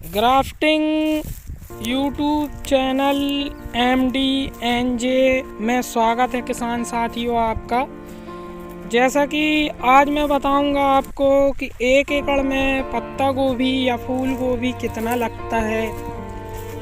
Grafting YouTube channel MDNJ में स्वागत है किसान साथियों आपका। जैसा कि आज मैं बताऊंगा आपको कि 1 एकड़ में पत्ता गोभी या फूल गोभी कितना लगता है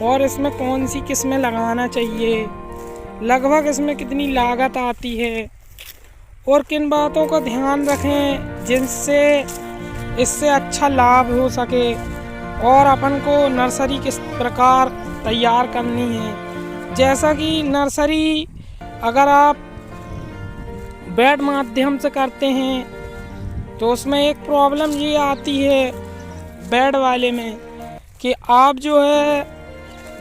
और इसमें कौन सी किस्में लगाना चाहिए, लगभग इसमें कितनी लागत आती है और किन बातों का ध्यान रखें जिनसे इससे अच्छा लाभ हो सके और अपन को नर्सरी किस प्रकार तैयार करनी है। जैसा कि नर्सरी अगर आप बेड माध्यम से करते हैं तो उसमें एक प्रॉब्लम ये आती है बेड वाले में कि आप जो है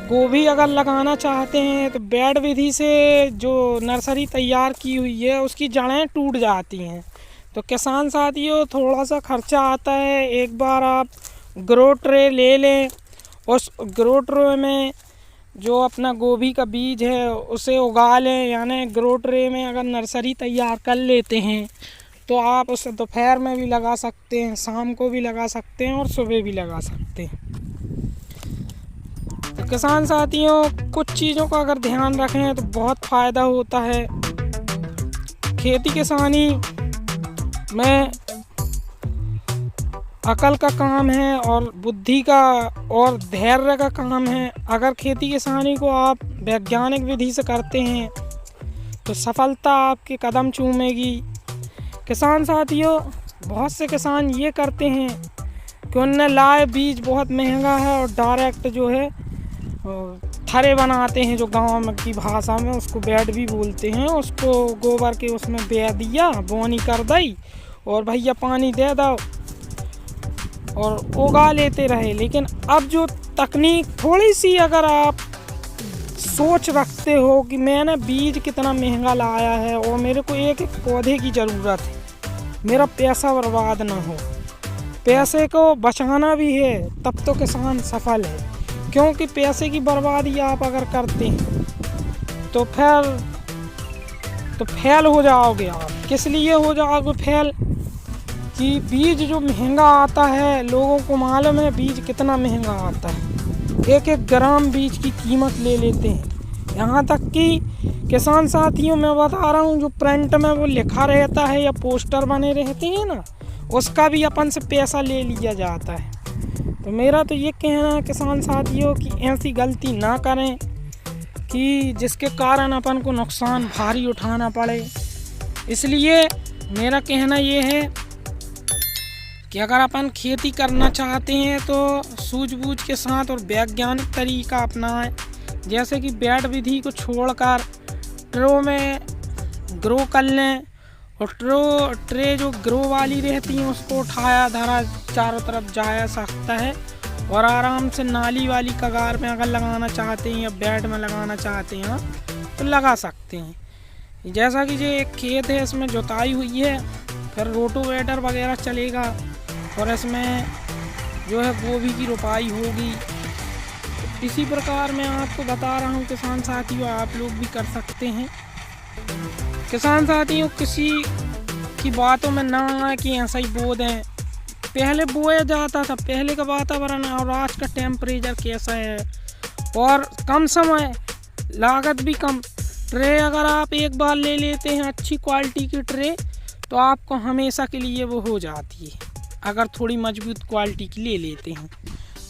गोभी अगर लगाना चाहते हैं तो बेड विधि से जो नर्सरी तैयार की हुई है उसकी जड़ें टूट जाती हैं। तो किसान साथियों थोड़ा सा खर्चा आता है। एक बार आप ग्रो ट्रे ले लें, उस ग्रो ट्रे में जो अपना गोभी का बीज है उसे उगा लें। यानी ग्रो ट्रे में अगर नर्सरी तैयार कर लेते हैं तो आप उसे दोपहर में भी लगा सकते हैं, शाम को भी लगा सकते हैं और सुबह भी लगा सकते हैं। तो किसान साथियों कुछ चीज़ों का अगर ध्यान रखें तो बहुत फ़ायदा होता है। खेती किसानी में अकल का काम है और बुद्धि का और धैर्य का काम है। अगर खेती किसानी को आप वैज्ञानिक विधि से करते हैं तो सफलता आपके कदम चूमेगी। किसान साथियों बहुत से किसान ये करते हैं कि उनने लाए बीज बहुत महंगा है और डायरेक्ट जो है थरे बनाते हैं, जो गांव की भाषा में उसको बेड भी बोलते हैं। उसको गोबर के उसमें बे दिया, बोनी कर दी और भैया पानी दे दो और उगा लेते रहे। लेकिन अब जो तकनीक थोड़ी सी अगर आप सोच रखते हो कि मैंने बीज कितना महंगा लाया है और मेरे को एक एक पौधे की ज़रूरत है, मेरा पैसा बर्बाद ना हो, पैसे को बचाना भी है, तब तो किसान सफल है। क्योंकि पैसे की बर्बादी आप अगर करते हैं तो फेल हो जाओगे आप। किस लिए हो जाओगे फेल कि बीज जो महंगा आता है, लोगों को मालूम है बीज कितना महंगा आता है, एक एक ग्राम बीज की कीमत ले लेते हैं। यहाँ तक कि किसान साथियों मैं बता रहा हूँ जो प्रिंट में वो लिखा रहता है या पोस्टर बने रहते हैं ना, उसका भी अपन से पैसा ले लिया जाता है। तो मेरा तो ये कहना है किसान साथियों कि ऐसी गलती ना करें कि जिसके कारण अपन को नुकसान भारी उठाना पड़े। इसलिए मेरा कहना ये है कि अगर अपन खेती करना चाहते हैं तो सूझबूझ के साथ और वैज्ञानिक तरीका अपनाएं। जैसे कि बेड विधि को छोड़कर ट्रो में ग्रो कर लें और ट्रे जो ग्रो वाली रहती हैं उसको उठाया धरा चारों तरफ जाया सकता है और आराम से नाली वाली कगार में अगर लगाना चाहते हैं या बेड में लगाना चाहते हैं तो लगा सकते हैं। जैसा कि जो एक खेत है इसमें जुताई हुई है, फिर रोटोवेटर वगैरह चलेगा और इसमें जो है गोभी की रोपाई होगी। तो इसी प्रकार मैं आपको बता रहा हूँ किसान साथियों, आप लोग भी कर सकते हैं। किसान साथियों किसी की बातों में ना आए कि ऐसा ही बो दें। पहले बोया जाता था, पहले का वातावरण और आज का टेम्परेचर कैसा है और कम समय, लागत भी कम। ट्रे अगर आप एक बार ले लेते हैं अच्छी क्वालिटी की ट्रे तो आपको हमेशा के लिए वो हो जाती है। अगर थोड़ी मजबूत क्वालिटी की ले लेते हैं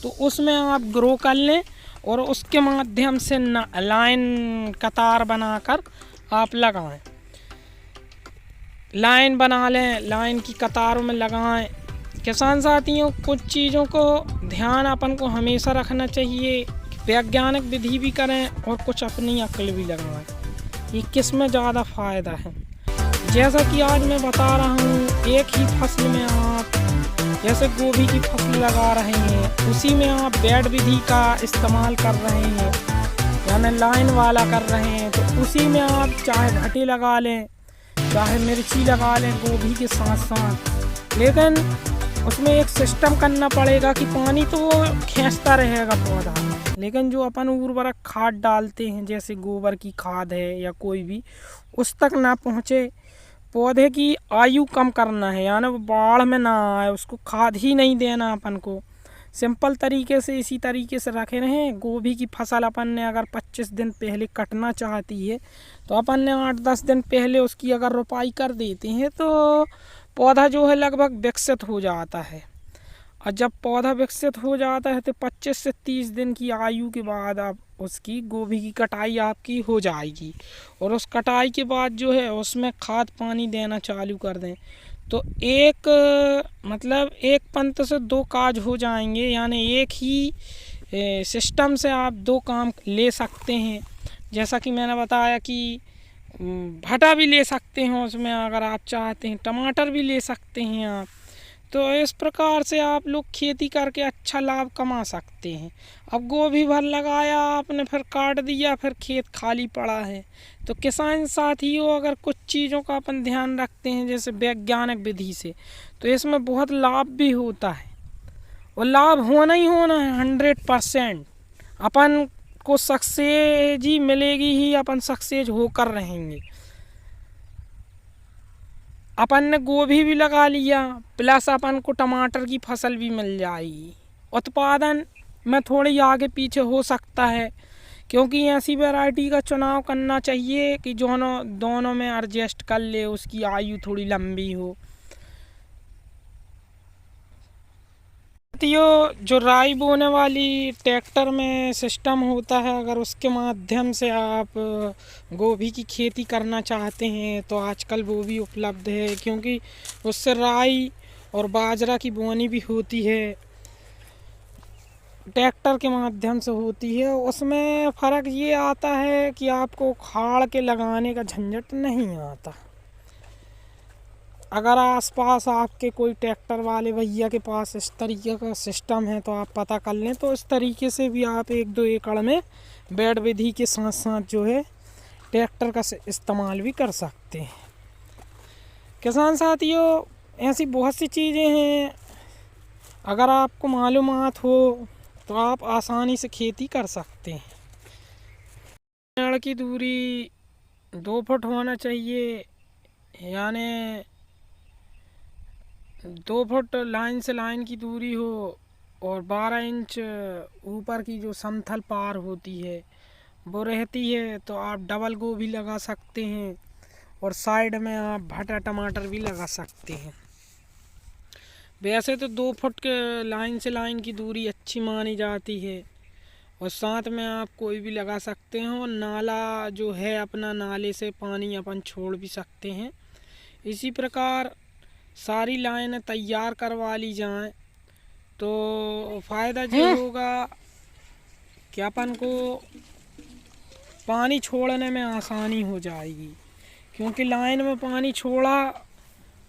तो उसमें आप ग्रो कर लें और उसके माध्यम से लाइन कतार बनाकर आप लगाएं, लाइन बना लें, लाइन की कतारों में लगाएं। किसान साथियों कुछ चीज़ों को ध्यान अपन को हमेशा रखना चाहिए, वैज्ञानिक विधि भी करें और कुछ अपनी अक्ल भी लगाएं। ये किस में ज़्यादा फ़ायदा है। जैसा कि आज मैं बता रहा हूँ एक ही फसल में आप जैसे गोभी की फसल लगा रहे हैं उसी में आप बेड विधि का इस्तेमाल कर रहे हैं, यानी लाइन वाला कर रहे हैं, तो उसी में आप चाहे भटे लगा लें चाहे मिर्ची लगा लें गोभी के साथ साथ। लेकिन उसमें एक सिस्टम करना पड़ेगा कि पानी तो वो खींचता रहेगा पौधा, लेकिन जो अपन उर्वरक खाद डालते हैं जैसे गोबर की खाद है या कोई भी, उस तक ना पहुँचे। पौधे की आयु कम करना है, यानी वो बाढ़ में ना आए, उसको खाद ही नहीं देना अपन को, सिंपल तरीके से इसी तरीके से रखे रहें। गोभी की फसल अपन ने अगर 25 दिन पहले कटना चाहती है तो अपन ने 8-10 दिन पहले उसकी अगर रोपाई कर देते हैं तो पौधा जो है लगभग विकसित हो जाता है। और जब पौधा विकसित हो जाता है तो 25 से 30 दिन की आयु के बाद आप उसकी गोभी की कटाई आपकी हो जाएगी। और उस कटाई के बाद जो है उसमें खाद पानी देना चालू कर दें तो एक मतलब एक पंत से दो काज हो जाएंगे, यानी एक ही सिस्टम से आप दो काम ले सकते हैं। जैसा कि मैंने बताया कि भटा भी ले सकते हैं उसमें, अगर आप चाहते हैं टमाटर भी ले सकते हैं आप। तो इस प्रकार से आप लोग खेती करके अच्छा लाभ कमा सकते हैं। अब गोभी भर लगाया आपने, फिर काट दिया, फिर खेत खाली पड़ा है। तो किसान साथियों, अगर कुछ चीज़ों का अपन ध्यान रखते हैं जैसे वैज्ञानिक विधि से, तो इसमें बहुत लाभ भी होता है और लाभ होना ही होना है 100%। अपन को सक्सेस ही मिलेगी ही, अपन सक्सेस होकर रहेंगे। अपन ने गोभी भी लगा लिया, प्लस अपन को टमाटर की फसल भी मिल जाएगी। उत्पादन में थोड़ी आगे पीछे हो सकता है, क्योंकि ऐसी वैरायटी का चुनाव करना चाहिए कि दोनों में एडजस्ट कर ले, उसकी आयु थोड़ी लंबी हो। जो राई बोने वाली ट्रैक्टर में सिस्टम होता है, अगर उसके माध्यम से आप गोभी की खेती करना चाहते हैं तो आजकल वो भी उपलब्ध है, क्योंकि उससे राई और बाजरा की बोनी भी होती है, ट्रैक्टर के माध्यम से होती है। उसमें फ़र्क ये आता है कि आपको खाड़ के लगाने का झंझट नहीं आता। अगर आसपास आपके कोई ट्रैक्टर वाले भैया के पास इस तरीके का सिस्टम है तो आप पता कर लें, तो इस तरीके से भी आप 1-2 एकड़ में बेड विधि के साथ साथ जो है ट्रैक्टर का इस्तेमाल भी कर सकते हैं। किसान साथियों, ऐसी बहुत सी चीज़ें हैं, अगर आपको मालूमात हो तो आप आसानी से खेती कर सकते हैं। पेड़ की दूरी 2 फुट होना चाहिए, यानी 2 फुट लाइन से लाइन की दूरी हो, और 12 इंच ऊपर की जो समतल पार होती है वो रहती है तो आप डबल गोभी लगा सकते हैं, और साइड में आप भटा टमाटर भी लगा सकते हैं। वैसे तो 2 फुट के लाइन से लाइन की दूरी अच्छी मानी जाती है, और साथ में आप कोई भी लगा सकते हैं, और नाला जो है अपना, नाले से पानी अपन छोड़ भी सकते हैं। इसी प्रकार सारी लाइनें तैयार करवा ली जाएं तो फ़ायदा ये होगा कि अपन को पानी छोड़ने में आसानी हो जाएगी, क्योंकि लाइन में पानी छोड़ा,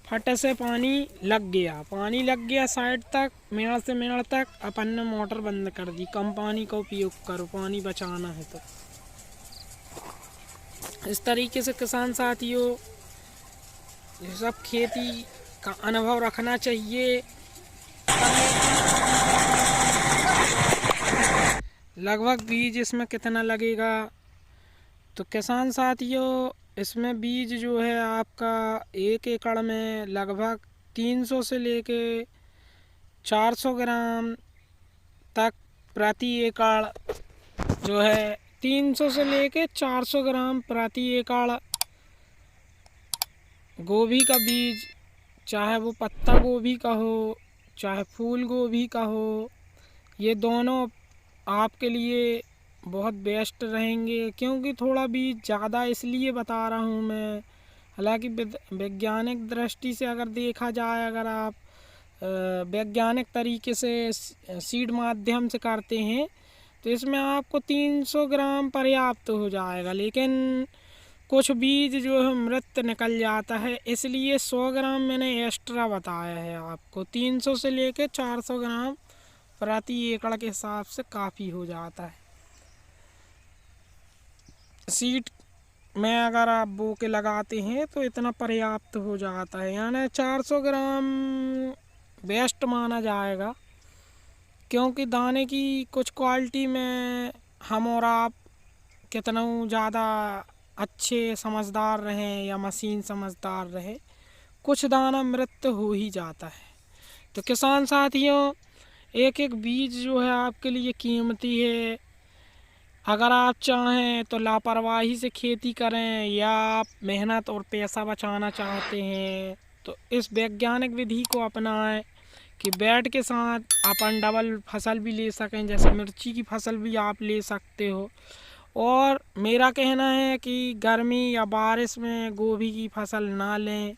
फट से पानी लग गया साइड तक, मेड़ से मेड़ तक, अपन ने मोटर बंद कर दी। कम पानी का उपयोग करो, पानी बचाना है तो। इस तरीके से किसान साथियों, ये सब खेती का अनुभव रखना चाहिए। लगभग बीज इसमें कितना लगेगा, तो किसान साथियों इसमें बीज जो है आपका 1 एकड़ में लगभग 300 से लेके 400 ग्राम तक प्रति एकड़ जो है, 300 से लेके 400 ग्राम प्रति एकड़ गोभी का बीज, चाहे वो पत्ता गोभी का हो चाहे फूल गोभी का हो, ये दोनों आपके लिए बहुत बेस्ट रहेंगे। क्योंकि थोड़ा बीज ज़्यादा इसलिए बता रहा हूँ मैं, हालांकि वैज्ञानिक दृष्टि से अगर देखा जाए, अगर आप वैज्ञानिक तरीके से सीड माध्यम से करते हैं तो इसमें आपको 300 ग्राम पर्याप्त हो जाएगा, लेकिन कुछ बीज जो है मृत निकल जाता है, इसलिए 100 ग्राम मैंने एक्स्ट्रा बताया है आपको। 300 से लेके 400 ग्राम प्रति एकड़ के हिसाब से काफ़ी हो जाता है। सीड में अगर आप बो के लगाते हैं तो इतना पर्याप्त हो जाता है, यानी 400 ग्राम बेस्ट माना जाएगा। क्योंकि दाने की कुछ क्वालिटी में हम और आप कितना ज़्यादा अच्छे समझदार रहें या मशीन समझदार रहे, कुछ दाना मृत हो ही जाता है। तो किसान साथियों, एक एक बीज जो है आपके लिए कीमती है। अगर आप चाहें तो लापरवाही से खेती करें, या आप मेहनत और पैसा बचाना चाहते हैं तो इस वैज्ञानिक विधि को अपनाएं कि बेड के साथ अपन डबल फसल भी ले सकें, जैसे मिर्ची की फसल भी आप ले सकते हो। और मेरा कहना है कि गर्मी या बारिश में गोभी की फसल ना लें,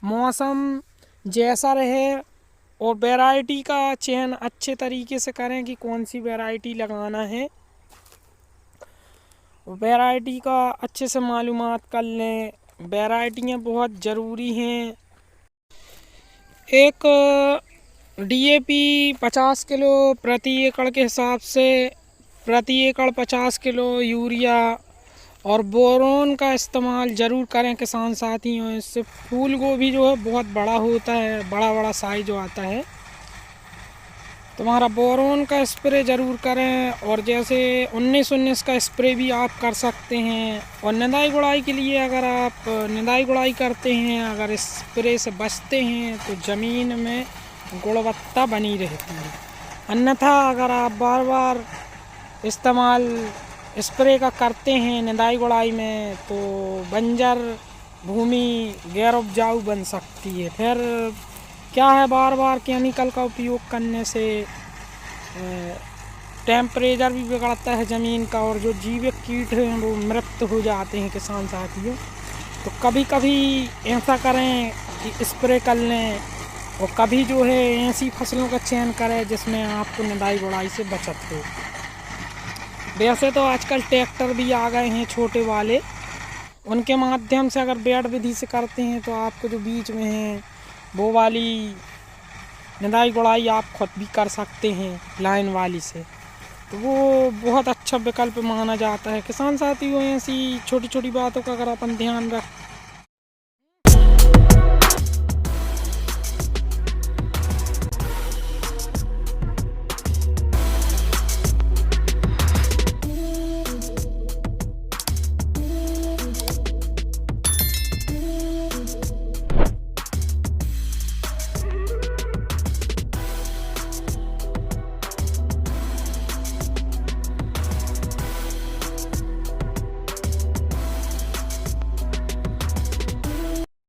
मौसम जैसा रहे और वैरायटी का चयन अच्छे तरीके से करें कि कौन सी वैरायटी लगाना है। वैरायटी का अच्छे से मालूमात कर लें, वैरायटियाँ बहुत ज़रूरी हैं। एक डीएपी 50 किलो प्रति एकड़ के हिसाब से प्रति एकड़ 50 किलो यूरिया और बोरोन का इस्तेमाल ज़रूर करें किसान साथियों। इससे फूल गोभी जो है बहुत बड़ा होता है, बड़ा बड़ा साइज जो आता है। तुम्हारा बोरोन का स्प्रे ज़रूर करें, और जैसे 19-19 का स्प्रे भी आप कर सकते हैं। और निंदाई गुड़ाई के लिए अगर आप निंदाई गुड़ाई करते हैं, अगर स्प्रे से बचते हैं तो ज़मीन में गुणवत्ता बनी रहती है। अन्यथा अगर आप बार बार इस्तेमाल स्प्रे का करते हैं निंदाई गुड़ाई में तो बंजर भूमि गैर उपजाऊ बन सकती है। फिर क्या है, बार बार केमिकल का उपयोग करने से टेम्परेचर भी बिगड़ता है ज़मीन का, और जो जीवित कीट हैं वो मृत हो जाते हैं किसान साथियों। तो कभी कभी ऐसा करें कि स्प्रे कर लें, और कभी जो है ऐसी फसलों का चयन करें जिसमें आपको निंदाई गुड़ाई से बचत हो। वैसे तो आजकल ट्रैक्टर भी आ गए हैं छोटे वाले, उनके माध्यम से अगर बेड विधि से करते हैं तो आपको जो बीच में है वो वाली निंदाई गुड़ाई आप खुद भी कर सकते हैं लाइन वाली से, तो वो बहुत अच्छा विकल्प माना जाता है। किसान साथियों, ऐसी छोटी छोटी बातों का अगर अपन ध्यान रख